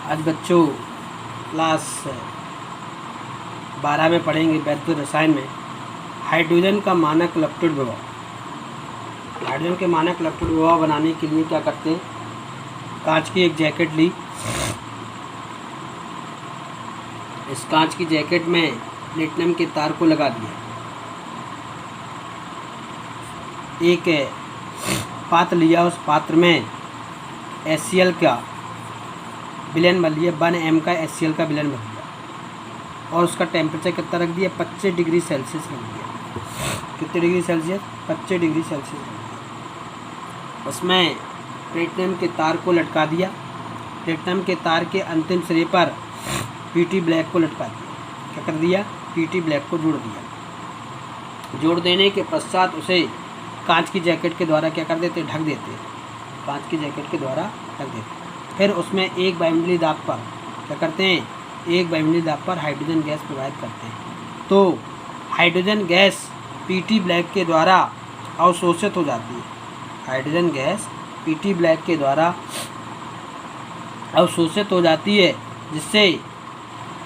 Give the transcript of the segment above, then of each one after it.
आज बच्चों क्लास 12 में पढ़ेंगे वैद्युत रसायन में हाइड्रोजन का मानक इलेक्ट्रोड विभव। हाइड्रोजन के मानक इलेक्ट्रोड विभव बनाने के लिए क्या करते हैं, कांच की एक जैकेट ली। इस कांच की जैकेट में प्लेटिनम के तार को लगा दिया। एक पात्र लिया, उस पात्र में HCl का विलयन भर लिया, 1 m का HCl का विलयन भर लिया और उसका टेम्परेचर कितना रख दिया, 25 डिग्री सेल्सियस रख दिया। कितने डिग्री सेल्सियस? 25 डिग्री सेल्सियस रख दिया। उसमें प्लेटिनम के तार को लटका दिया। प्लेटिनम के तार के अंतिम सिरे पर PT ब्लैक को लटका दिया। क्या कर दिया? PT ब्लैक को जोड़ दिया। जोड़ देने के पश्चात उसे कांच की जैकेट के द्वारा क्या कर देते, ढक देते। कांच की जैकेट के द्वारा ढक देते। फिर उसमें एक वायुमंडलीय दाब पर क्या करते हैं, एक वायुमंडलीय दाब पर हाइड्रोजन गैस प्रवाहित करते हैं। तो हाइड्रोजन गैस PT ब्लैक के द्वारा अवशोषित हो जाती है। हाइड्रोजन गैस PT ब्लैक के द्वारा अवशोषित हो जाती है, जिससे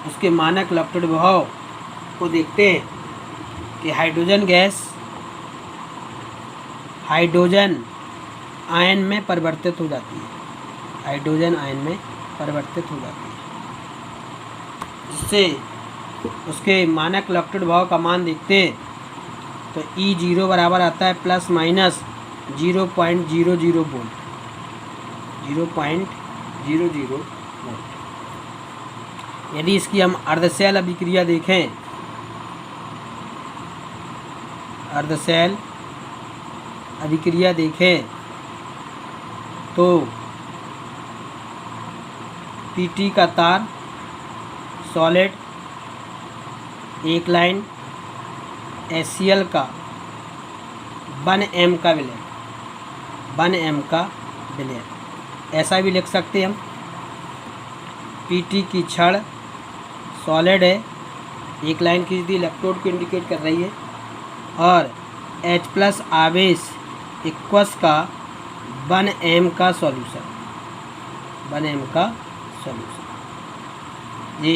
उसके मानक इलेक्ट्रोड विभव को देखते हैं कि हाइड्रोजन गैस हाइड्रोजन आयन में परिवर्तित हो जाती है। हाइड्रोजन आयन में परिवर्तित हो जाती है, जिससे उसके मानक इलेक्ट्रोड विभव का मान देखते हैं तो E0 बराबर आता है ±0.00 वोल्ट। 0.00 वोल्ट। यदि इसकी हम अर्धशैल अभिक्रिया देखें, अर्धशैल अभिक्रिया देखें तो PT का तार सॉलिड, एक लाइन, HCl का 1 m का विलयन, 1 m का विलयन। ऐसा भी लिख सकते हम, PT की छड़ सॉलिड है, एक लाइन खींच दी, इलेक्ट्रोड को इंडिकेट कर रही है, और H+ आवेश इक्वस का 1 m का सॉल्यूशन, 1 m का सॉल्यूशन। ये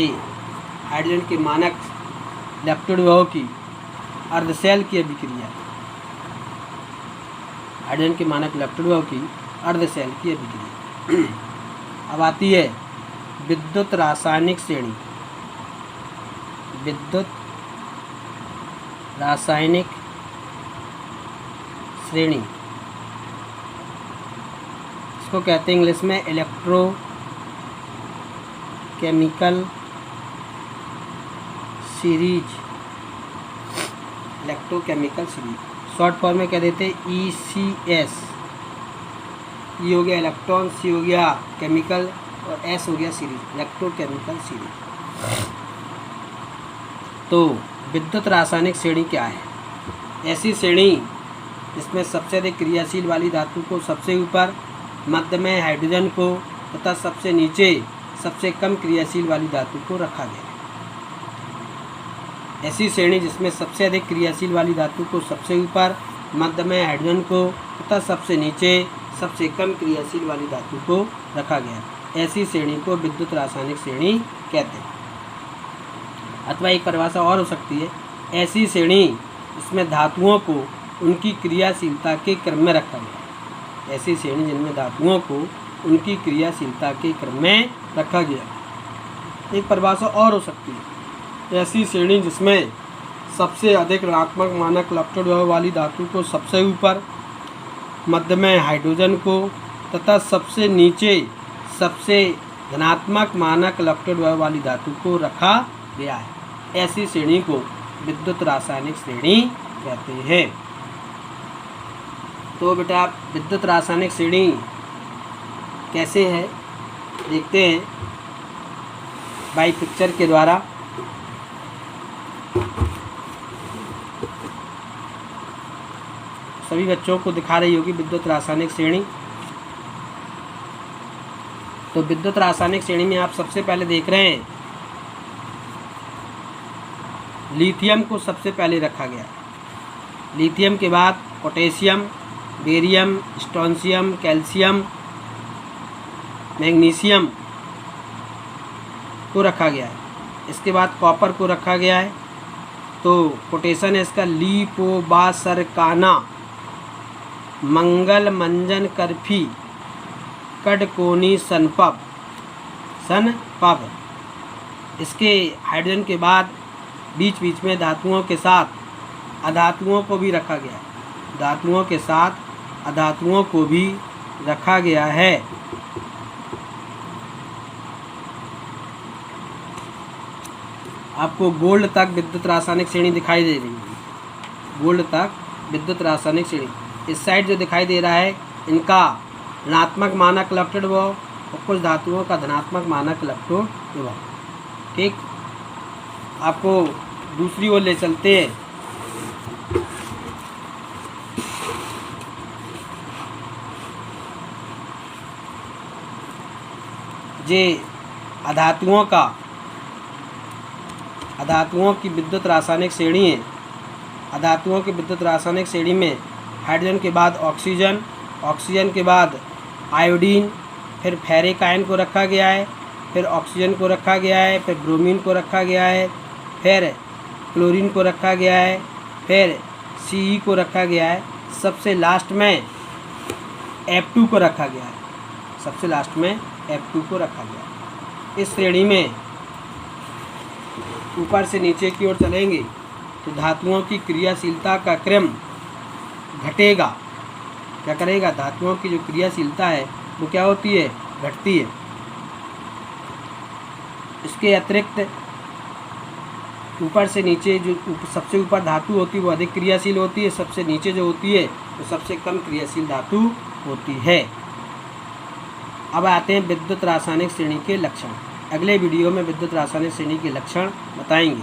हाइड्रोजन के मानक इलेक्ट्रोड विभव की अर्धशैल की अभिक्रिया। हाइड्रोजन के मानक इलेक्ट्रोड विभव की अर्धशैल की अभिक्रिया। अब आती है विद्युत रासायनिक श्रेणी। विद्युत रासायनिक श्रेणी, इसको कहते हैं इंग्लिश में electrochemical series. Electrochemical series short form में कह देते हैं ECS। E हो गया इलेक्ट्रॉन, C हो गया केमिकल और S हो गया सीरीज, इलेक्ट्रोकेमिकल सीरीज। तो विद्युत रासायनिक श्रेणी क्या है? ऐसी श्रेणी जिसमें सबसे अधिक क्रियाशील वाली धातु को सबसे ऊपर, मध्य में हाइड्रोजन को तथा सबसे नीचे सबसे कम क्रियाशील वाली धातु को रखा गया। ऐसी श्रेणी जिसमें सबसे अधिक क्रियाशील वाली धातु को सबसे ऊपर, मध्य में हाइड्रोजन को तथा सबसे नीचे सबसे कम क्रियाशील वाली धातु को रखा गया, ऐसी श्रेणी को विद्युत रासायनिक श्रेणी कहते हैं। अथवा एक परिभाषा और हो सकती है, ऐसी श्रेणी जिसमें धातुओं को उनकी क्रियाशीलता के क्रम में रखा गया। ऐसी श्रेणी जिनमें धातुओं को उनकी क्रियाशीलता के क्रम में रखा गया। एक परिभाषा और हो सकती है, ऐसी श्रेणी जिसमें सबसे अधिक ऋणात्मक मानक इलेक्ट्रोड विभव वाली धातु को सबसे ऊपर, मध्य में हाइड्रोजन को तथा सबसे नीचे सबसे धनात्मक मानक इलेक्ट्रोड विभव वाली धातु को रखा गया है। ऐसी श्रेणी को विद्युत रासायनिक श्रेणी कहते हैं। तो बेटा विद्युत रासायनिक श्रेणी कैसे है देखते हैं बाई पिक्चर के द्वारा। सभी बच्चों को दिखा रही होगी विद्युत रासायनिक श्रेणी। तो विद्युत रासायनिक श्रेणी में आप सबसे पहले देख रहे हैं लिथियम को सबसे पहले रखा गया। लिथियम के बाद potassium, barium, strontium, calcium, magnesium को रखा गया है। इसके बाद कॉपर को रखा गया है। तो कोटेशन है इसका, लिपोबासरकाना मंगल मंजन करफी कडकोनी सनपब। इसके हाइड्रोजन के बाद बीच बीच में धातुओं के साथ अधातुओं को भी रखा गया है। धातुओं के साथ अधातुओं को भी रखा गया है। आपको गोल्ड तक विद्युत रासायनिक श्रेणी दिखाई दे रही है। गोल्ड तक विद्युत रासायनिक श्रेणी, इस साइड जो दिखाई दे रहा है इनका ऋणात्मक मानक इलेक्ट्रॉन विभव और कुछ धातुओं का धनात्मक मानक इलेक्ट्रॉन विभव। ठीक, आपको दूसरी ओर ले चलते हैं। ये अधातुओं की विद्युत रासायनिक श्रेणी है। अधातुओं की विद्युत रासायनिक श्रेणी में हाइड्रोजन के बाद ऑक्सीजन, ऑक्सीजन के बाद आयोडीन, फिर फेरिक आयन को रखा गया है, फिर ऑक्सीजन को रखा गया है, फिर ब्रोमीन को रखा गया है, फिर क्लोरीन को रखा गया है, फिर सी को रखा गया है, सबसे लास्ट में F2 को रखा गया है। सबसे लास्ट में F2 को रखा गया है। इस श्रेणी में ऊपर से नीचे की ओर चलेंगे तो धातुओं की क्रियाशीलता का क्रम घटेगा। क्या करेगा? धातुओं की जो क्रियाशीलता है वो क्या होती है? घटती है। इसके अतिरिक्त ऊपर से नीचे जो सबसे ऊपर धातु होती है वो अधिक क्रियाशील होती है, सबसे नीचे जो होती है वो सबसे कम क्रियाशील धातु होती है। अब आते हैं विद्युत रासायनिक श्रेणी के लक्षण। अगले वीडियो में विद्युत रासायनिक श्रेणी के लक्षण बताएंगे।